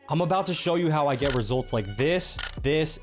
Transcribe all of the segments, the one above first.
I'm about to show you how I get results like this,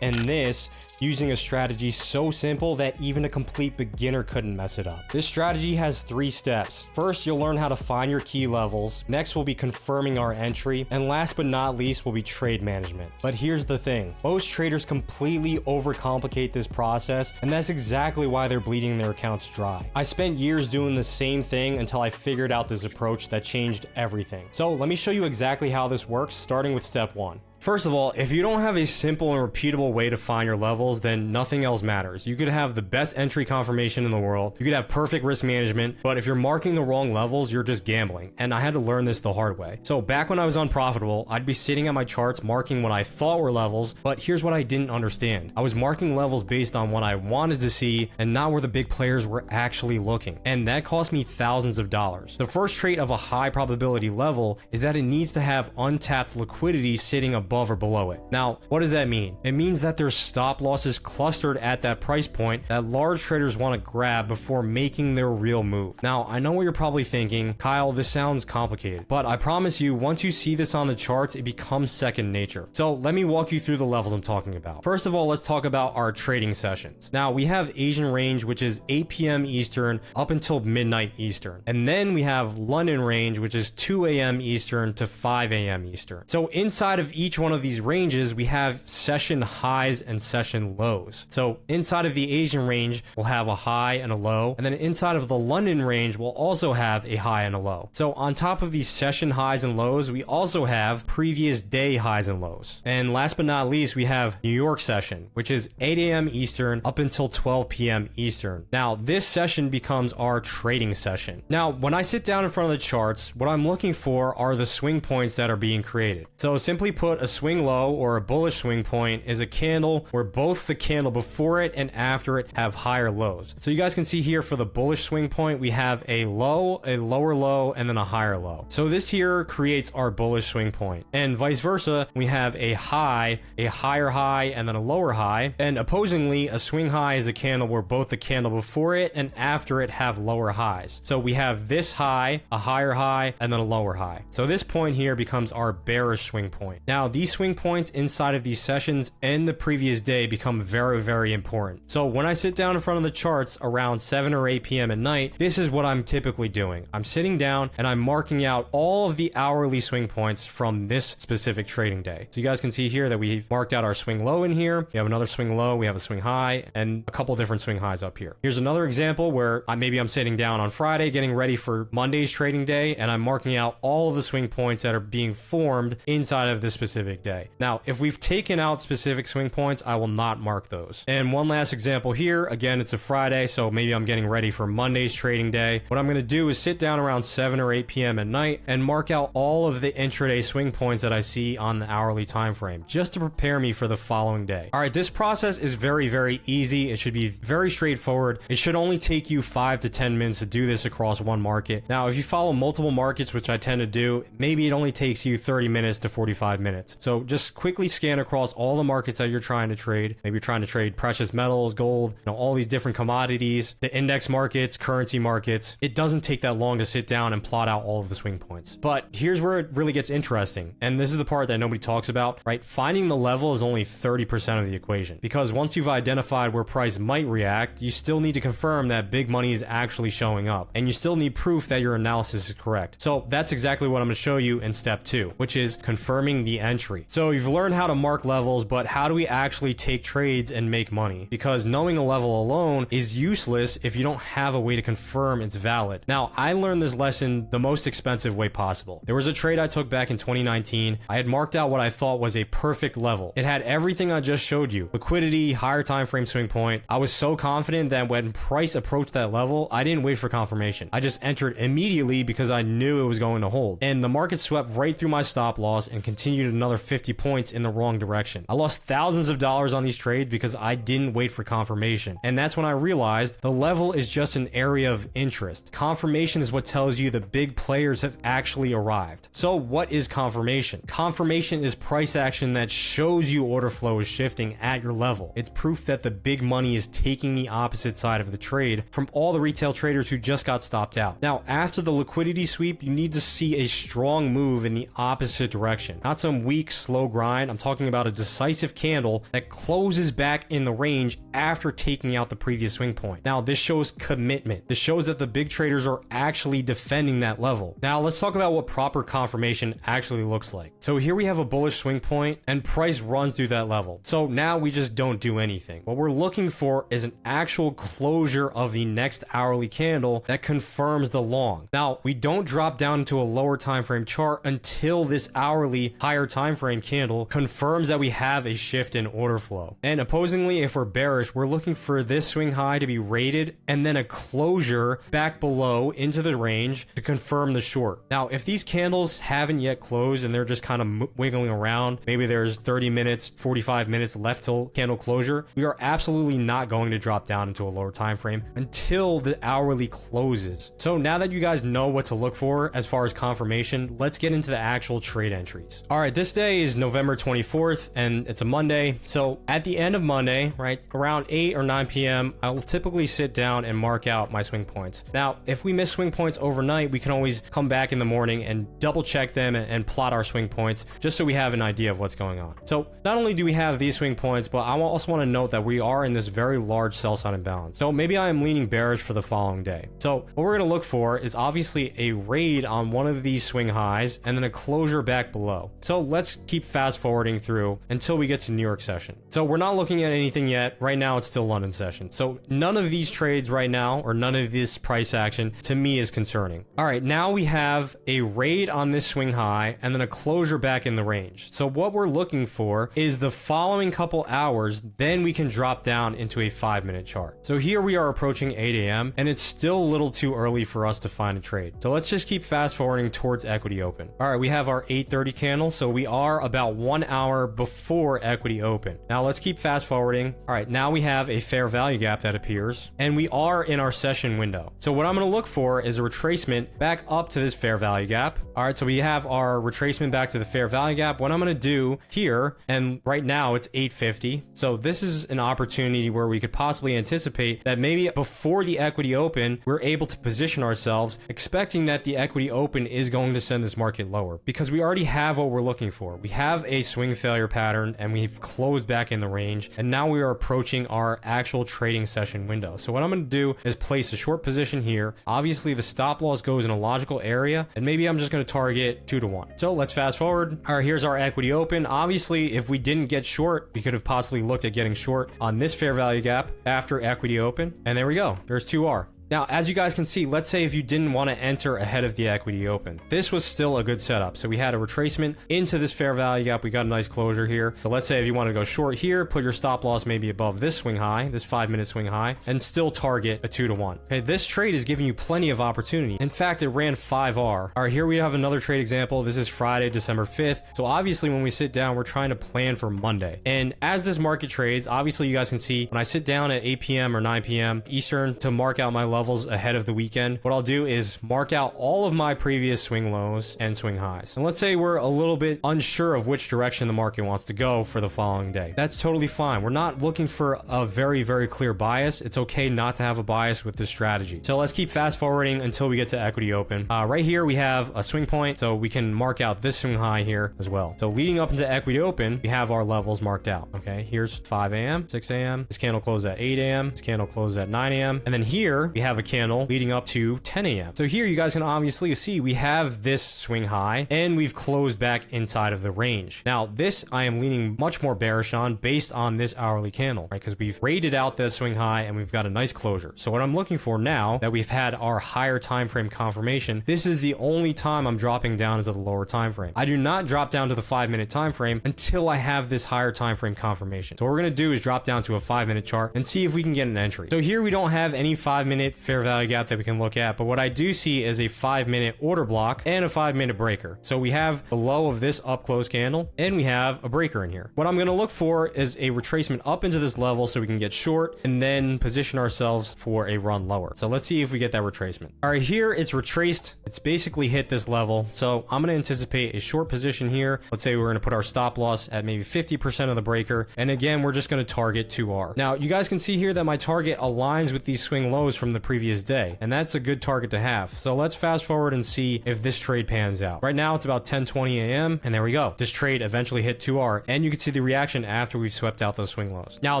and this using a strategy so simple that even a complete beginner couldn't mess it up. This strategy has 3 steps. First, you'll learn how to find your key levels. Next, we'll be confirming our entry. And last but not least will be trade management. But here's the thing. Most traders completely overcomplicate this process, and that's exactly why they're bleeding their accounts dry. I spent years doing the same thing until I figured out this approach that changed everything. So let me show you exactly how this works, starting with step 1. First of all, if you don't have a simple and repeatable way to find your levels, then nothing else matters. You could have the best entry confirmation in the world, you could have perfect risk management, but if you're marking the wrong levels, you're just gambling. And I had to learn this the hard way. So back when I was unprofitable, I'd be sitting at my charts marking what I thought were levels, but here's what I didn't understand. I was marking levels based on what I wanted to see and not where the big players were actually looking. And that cost me thousands of dollars. The first trait of a high probability level is that it needs to have untapped liquidity sitting above or below it. Now, what does that mean? It means that there's stop losses clustered at that price point that large traders want to grab before making their real move. Now, I know what you're probably thinking, Kyle, this sounds complicated, but I promise you, once you see this on the charts, it becomes second nature. So let me walk you through the levels I'm talking about. First of all, let's talk about our trading sessions. Now, we have Asian range, which is 8 p.m. Eastern up until midnight Eastern. And then we have London range, which is 2 a.m. Eastern to 5 a.m. Eastern. So inside of each one of these ranges, we have session highs and session lows. So inside of the Asian range, we'll have a high and a low. And then inside of the London range, we'll also have a high and a low. So on top of these session highs and lows, we also have previous day highs and lows. And last but not least, we have New York session, which is 8 a.m. Eastern up until 12 p.m. Eastern. Now, this session becomes our trading session. Now, when I sit down in front of the charts, what I'm looking for are the swing points that are being created. So simply put, a swing low or a bullish swing point is a candle where both the candle before it and after it have higher lows. So you guys can see here for the bullish swing point, we have a low, a lower low, and then a higher low. So this here creates our bullish swing point. And vice versa, we have a high, a higher high, and then a lower high. And opposingly, a swing high is a candle where both the candle before it and after it have lower highs. So we have this high, a higher high, and then a lower high. So this point here becomes our bearish swing point. Now, these swing points inside of these sessions and the previous day become very, very important. So when I sit down in front of the charts around 7 or 8 p.m. at night, this is what I'm typically doing. I'm sitting down and I'm marking out all of the hourly swing points from this specific trading day. So you guys can see here that we've marked out our swing low in here. We have another swing low, we have a swing high, and a couple different swing highs up here. Here's another example where maybe I'm sitting down on Friday getting ready for Monday's trading day, and I'm marking out all of the swing points that are being formed inside of this specific day. Now, if we've taken out specific swing points, I will not mark those. And one last example here, again, it's a Friday, so maybe I'm getting ready for Monday's trading day. What I'm going to do is sit down around 7 or 8 p.m. at night and mark out all of the intraday swing points that I see on the hourly time frame, just to prepare me for the following day. All right, this process is very, very easy. It should be very straightforward. It should only take you 5 to 10 minutes to do this across one market. Now, if you follow multiple markets, which I tend to do, maybe it only takes you 30 minutes to 45 minutes. So just quickly scan across all the markets that you're trying to trade. Maybe you're trying to trade precious metals, gold, all these different commodities, the index markets, currency markets. It doesn't take that long to sit down and plot out all of the swing points. But here's where it really gets interesting. And this is the part that nobody talks about, right? Finding the level is only 30% of the equation, because once you've identified where price might react, you still need to confirm that big money is actually showing up, and you still need proof that your analysis is correct. So that's exactly what I'm going to show you in step 2, which is confirming the entry. So you've learned how to mark levels, but how do we actually take trades and make money? Because knowing a level alone is useless if you don't have a way to confirm it's valid. Now, I learned this lesson the most expensive way possible. There was a trade I took back in 2019. I had marked out what I thought was a perfect level. It had everything I just showed you: liquidity, higher time frame swing point. I was so confident that when price approached that level, I didn't wait for confirmation. I just entered immediately because I knew it was going to hold. And the market swept right through my stop loss and continued another 50 points in the wrong direction. I lost thousands of dollars on these trades because I didn't wait for confirmation. And that's when I realized the level is just an area of interest. Confirmation is what tells you the big players have actually arrived. So what is confirmation? Confirmation is price action that shows you order flow is shifting at your level. It's proof that the big money is taking the opposite side of the trade from all the retail traders who just got stopped out. Now, after the liquidity sweep, you need to see a strong move in the opposite direction, not some weak weak, slow grind. I'm talking about a decisive candle that closes back in the range after taking out the previous swing point. Now, this shows commitment. This shows that the big traders are actually defending that level. Now, let's talk about what proper confirmation actually looks like. So here we have a bullish swing point and price runs through that level. So now we just don't do anything. What we're looking for is an actual closure of the next hourly candle that confirms the long. Now, we don't drop down into a lower time frame chart until this hourly higher time frame candle confirms that we have a shift in order flow. And opposingly, if we're bearish, we're looking for this swing high to be rated and then a closure back below into the range to confirm the short. Now, if these candles haven't yet closed and they're just kind of wiggling around, maybe there's 30 minutes, 45 minutes left till candle closure, we are absolutely not going to drop down into a lower time frame until the hourly closes. So now that you guys know what to look for as far as confirmation, let's get into the actual trade entries. All right, this day is November 24th and it's a Monday. So at the end of Monday, right, around 8 or 9 p.m., I will typically sit down and mark out my swing points. Now, if we miss swing points overnight, we can always come back in the morning and double check them and plot our swing points just so we have an idea of what's going on. So not only do we have these swing points, but I also want to note that we are in this very large sell side imbalance. So maybe I am leaning bearish for the following day. So what we're going to look for is obviously a raid on one of these swing highs and then a closure back below. So let's keep fast forwarding through until we get to New York session. So we're not looking at anything yet. Right now it's still London session. So none of these trades right now or none of this price action to me is concerning. All right, now we have a raid on this swing high and then a closure back in the range. So what we're looking for is the following couple hours, then we can drop down into a 5-minute chart. So here we are approaching 8 a.m. and it's still a little too early for us to find a trade. So let's just keep fast forwarding towards equity open. All right, we have our 8:30 candle. So we are about 1 hour before equity open. Now let's keep fast forwarding. All right, now we have a fair value gap that appears and we are in our session window. So what I'm going to look for is a retracement back up to this fair value gap. All right, so we have our retracement back to the fair value gap. What I'm going to do here, and right now it's 850. So this is an opportunity where we could possibly anticipate that maybe before the equity open, we're able to position ourselves expecting that the equity open is going to send this market lower because we already have what we're looking for. We have a swing failure pattern and we've closed back in the range and now we are approaching our actual trading session window. So what I'm going to do is place a short position here. Obviously the stop loss goes in a logical area and maybe I'm just going to target 2 to 1. So let's fast forward. All right, here's our equity open. Obviously if we didn't get short, we could have possibly looked at getting short on this fair value gap after equity open. And there we go. There's 2R. Now, as you guys can see, let's say if you didn't want to enter ahead of the equity open, this was still a good setup. So we had a retracement into this fair value gap. We got a nice closure here. So let's say if you want to go short here, put your stop loss maybe above this swing high, this 5-minute swing high, and still target a 2 to 1. Okay, this trade is giving you plenty of opportunity. In fact, it ran 5R. All right, here we have another trade example. This is Friday, December 5th. So obviously when we sit down, we're trying to plan for Monday. And as this market trades, obviously you guys can see when I sit down at 8 p.m. or 9 p.m. Eastern to mark out my levels ahead of the weekend, what I'll do is mark out all of my previous swing lows and swing highs. And let's say we're a little bit unsure of which direction the market wants to go for the following day. That's totally fine. We're not looking for a very, very clear bias. It's okay not to have a bias with this strategy. So let's keep fast forwarding until we get to equity open. Right here, we have a swing point. So we can mark out this swing high here as well. So leading up into equity open, we have our levels marked out. Okay, here's 5 a.m., 6 a.m. This candle closed at 8 a.m. This candle closed at 9 a.m. And then here we have a candle leading up to 10 a.m. So here you guys can obviously see we have this swing high and we've closed back inside of the range. Now this I am leaning much more bearish on based on this hourly candle, right? Because we've rated out the swing high and we've got a nice closure. So what I'm looking for now that we've had our higher time frame confirmation, this is the only time I'm dropping down into the lower time frame. I do not drop down to the 5-minute time frame until I have this higher time frame confirmation. So what we're going to do is drop down to a 5-minute chart and see if we can get an entry. So here we don't have any 5-minute fair value gap that we can look at, but what I do see is a 5-minute order block and a 5-minute breaker. So we have the low of this up close candle and we have a breaker in here. What I'm going to look for is a retracement up into this level so we can get short and then position ourselves for a run lower. So let's see if we get that retracement. All right, here it's retraced. It's basically hit this level. So I'm going to anticipate a short position here. Let's say we're going to put our stop loss at maybe 50% of the breaker. And again, we're just going to target 2R. Now you guys can see here that my target aligns with these swing lows from the previous day, and that's a good target to have. So let's fast forward and see if this trade pans out. Right now it's about 10:20 a.m. and there we go. This trade eventually hit 2R, and you can see the reaction after we've swept out those swing lows. Now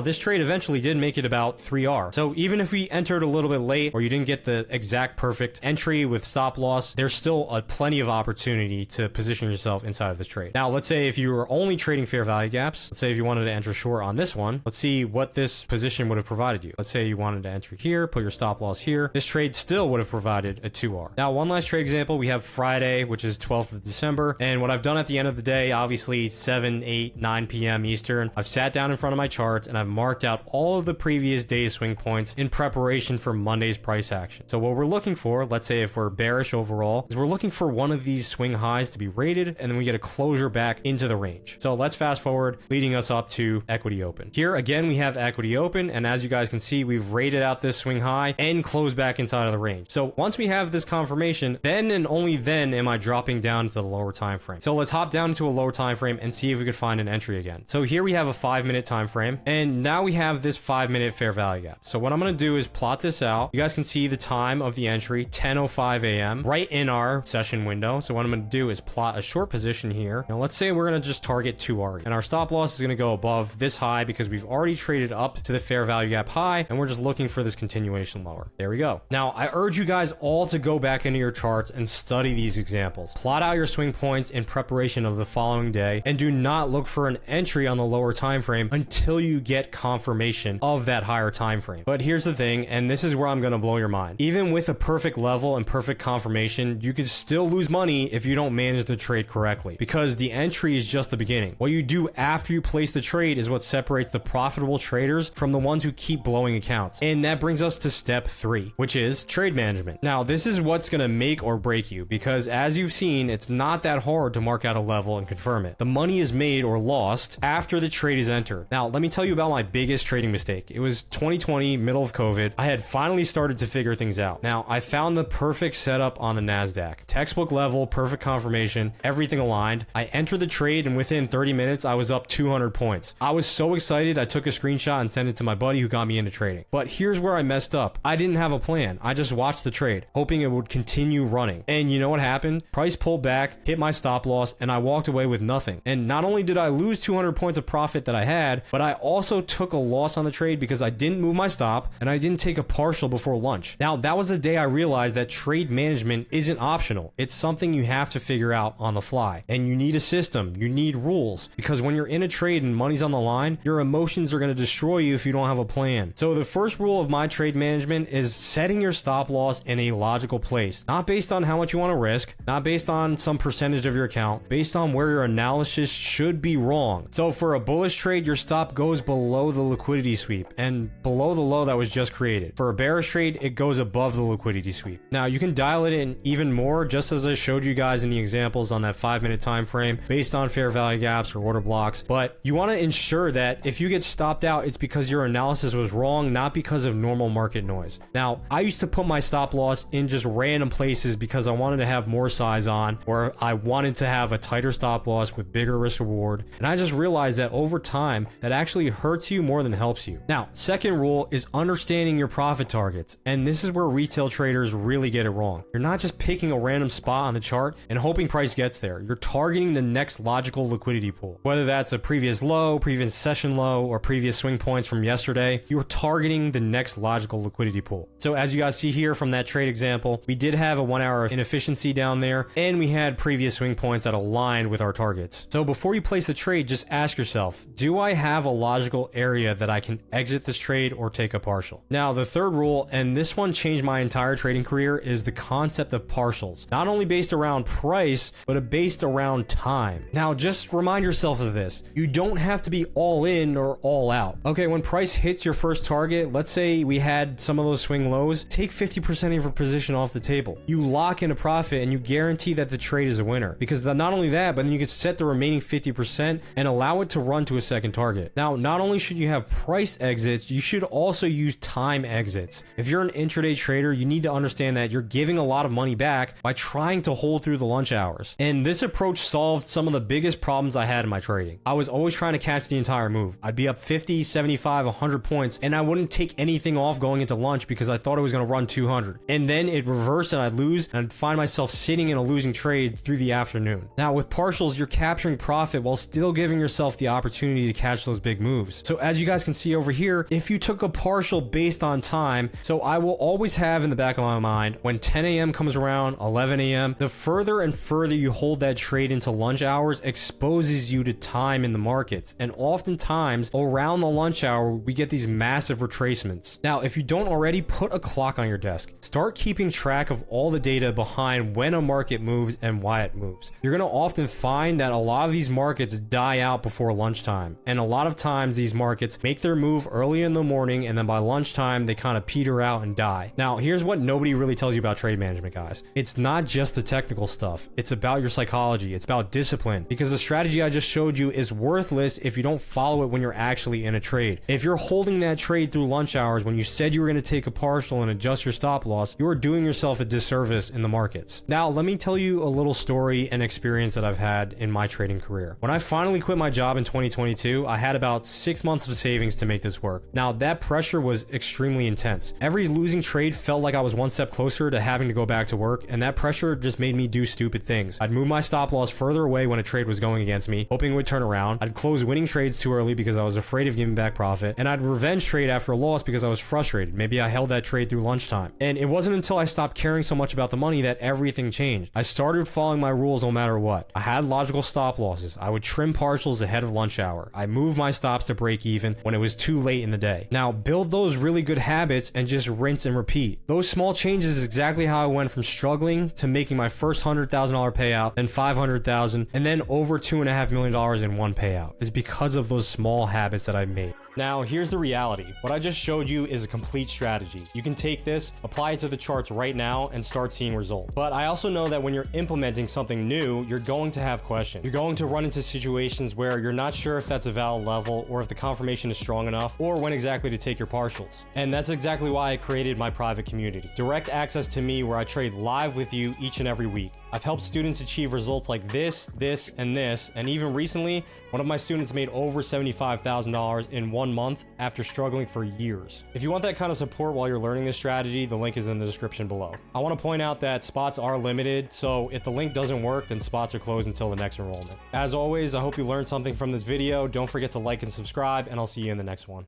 this trade eventually did make it about 3R. So even if we entered a little bit late or you didn't get the exact perfect entry with stop loss, there's still plenty of opportunity to position yourself inside of this trade. Now let's say if you were only trading fair value gaps, let's say if you wanted to enter short on this one, let's see what this position would have provided you. Let's say you wanted to enter here, put your stop loss here. This trade still would have provided a 2R. Now one last trade example, we have Friday, which is 12th of December, and what I've done at the end of the day, obviously 7, 8, 9 p.m. Eastern, I've sat down in front of my charts and I've marked out all of the previous day's swing points in preparation for Monday's price action. So what we're looking for, let's say if we're bearish overall, is we're looking for one of these swing highs to be rated, and then we get a closure back into the range. So let's fast forward, leading us up to equity open. Here again, we have equity open, and as you guys can see, we've rated out this swing high and closed back inside of the range. So once we have this confirmation, then and only then am I dropping down to the lower time frame. So let's hop down to a lower time frame and see if we could find an entry again. So here we have a 5-minute time frame, and now we have this 5-minute fair value gap. So what I'm going to do is plot this out. You guys can see the time of the entry, 10:05 a.m. right in our session window. So what I'm going to do is plot a short position here. Now let's say we're going to just target 2R, and our stop loss is going to go above this high because we've already traded up to the fair value gap high, and we're just looking for this continuation lower. There we go. Now I urge you guys all to go back into your charts and study these examples. Plot out your swing points in preparation of the following day, and do not look for an entry on the lower time frame until you get confirmation of that higher time frame. But here's the thing, and this is where I'm going to blow your mind. Even with a perfect level and perfect confirmation, you could still lose money if you don't manage the trade correctly, because the entry is just the beginning. What you do after you place the trade is what separates the profitable traders from the ones who keep blowing accounts. And that brings us to step 3, which is trade management. Now this is what's going to make or break you, because as you've seen, it's not that hard to mark out a level and confirm it. The money is made or lost after the trade is entered. Now let me tell you about my biggest trading mistake. It was 2020, middle of COVID. I had finally started to figure things out. Now I found the perfect setup on the NASDAQ. Textbook level, perfect confirmation, everything aligned. I entered the trade, and within 30 minutes I was up 200 points. I was so excited I took a screenshot and sent it to my buddy who got me into trading. But here's where I messed up. I didn't have a plan. I just watched the trade, hoping it would continue running. And you know what happened? Price pulled back, hit my stop loss, and I walked away with nothing. And not only did I lose 200 points of profit that I had, but I also took a loss on the trade because I didn't move my stop and I didn't take a partial before lunch. Now that was the day I realized that trade management isn't optional. It's something you have to figure out on the fly. And you need a system, you need rules, because when you're in a trade and money's on the line, your emotions are going to destroy you if you don't have a plan. So the first rule of my trade management is setting your stop loss in a logical place, not based on how much you want to risk, not based on some percentage of your account, based on where your analysis should be wrong. So for a bullish trade, your stop goes below the liquidity sweep and below the low that was just created. For a bearish trade, it goes above the liquidity sweep. Now you can dial it in even more, just as I showed you guys in the examples on that 5-minute time frame, based on fair value gaps or order blocks. But you want to ensure that if you get stopped out, it's because your analysis was wrong, not because of normal market noise. Now I used to put my stop loss in just random places because I wanted to have more size on, or I wanted to have a tighter stop loss with bigger risk reward. And I just realized that over time, that actually hurts you more than helps you. Now, second rule is understanding your profit targets. And this is where retail traders really get it wrong. You're not just picking a random spot on the chart and hoping price gets there. You're targeting the next logical liquidity pool. Whether that's a previous low, previous session low, or previous swing points from yesterday, you're targeting the next logical liquidity pool. So as you guys see here from that trade example, we did have a 1 hour of inefficiency down there, and we had previous swing points that aligned with our targets. So before you place the trade, just ask yourself, do I have a logical area that I can exit this trade or take a partial? Now, the third rule, and this one changed my entire trading career, is the concept of partials. Not only based around price, but based around time. Now, just remind yourself of this. You don't have to be all in or all out. Okay, when price hits your first target, let's say we had some of those swing lows, take 50% of your position off the table. You lock in a profit and you guarantee that the trade is a winner. Because not only that, but then you can set the remaining 50% and allow it to run to a second target. Now, not only should you have price exits, you should also use time exits. If you're an intraday trader, you need to understand that you're giving a lot of money back by trying to hold through the lunch hours. And this approach solved some of the biggest problems I had in my trading. I was always trying to catch the entire move. I'd be up 50, 75, 100 points, and I wouldn't take anything off going into lunch because I thought it was going to run 200. And then it reversed and I'd lose and I'd find myself sitting in a losing trade through the afternoon. Now with partials, you're capturing profit while still giving yourself the opportunity to catch those big moves. So as you guys can see over here, if you took a partial based on time, so I will always have in the back of my mind when 10 a.m. comes around, 11 a.m., the further and further you hold that trade into lunch hours exposes you to time in the markets. And oftentimes around the lunch hour, we get these massive retracements. Now, if you don't already, put a clock on your desk. Start keeping track of all the data behind when a market moves and why it moves. You're going to often find that a lot of these markets die out before lunchtime. And a lot of times these markets make their move early in the morning and then by lunchtime, they kind of peter out and die. Now, here's what nobody really tells you about trade management, guys. It's not just the technical stuff. It's about your psychology. It's about discipline, because the strategy I just showed you is worthless if you don't follow it when you're actually in a trade. If you're holding that trade through lunch hours when you said you were going to take a partial and adjust your stop loss, you are doing yourself a disservice in the markets. Now, let me tell you a little story and experience that I've had in my trading career. When I finally quit my job in 2022, I had about 6 months of savings to make this work. Now, that pressure was extremely intense. Every losing trade felt like I was one step closer to having to go back to work, and that pressure just made me do stupid things. I'd move my stop loss further away when a trade was going against me, hoping it would turn around. I'd close winning trades too early because I was afraid of giving back profit, and I'd revenge trade after a loss because I was frustrated. Maybe I held that trade through lunchtime. And it wasn't until I stopped caring so much about the money that everything changed. I started following my rules no matter what. I had logical stop losses. I would trim partials ahead of lunch hour. I moved my stops to break even when it was too late in the day. Now, build those really good habits and just rinse and repeat. Those small changes is exactly how I went from struggling to making my first $100,000 payout, then $500,000, and then over $2.5 million in one payout. It's because of those small habits that I made. Now, here's the reality. What I just showed you is a complete strategy. You can take this, apply it to the charts right now, and start seeing results. But I also know that when you're implementing something new, you're going to have questions. You're going to run into situations where you're not sure if that's a valid level, or if the confirmation is strong enough, or when exactly to take your partials. And that's exactly why I created my private community. Direct access to me where I trade live with you each and every week. I've helped students achieve results like this, and this, and even recently, one of my students made over $75,000 in 1 month after struggling for years. If you want that kind of support while you're learning this strategy, the link is in the description below. I want to point out that spots are limited, so if the link doesn't work, then spots are closed until the next enrollment. As always, I hope you learned something from this video. Don't forget to like and subscribe, and I'll see you in the next one.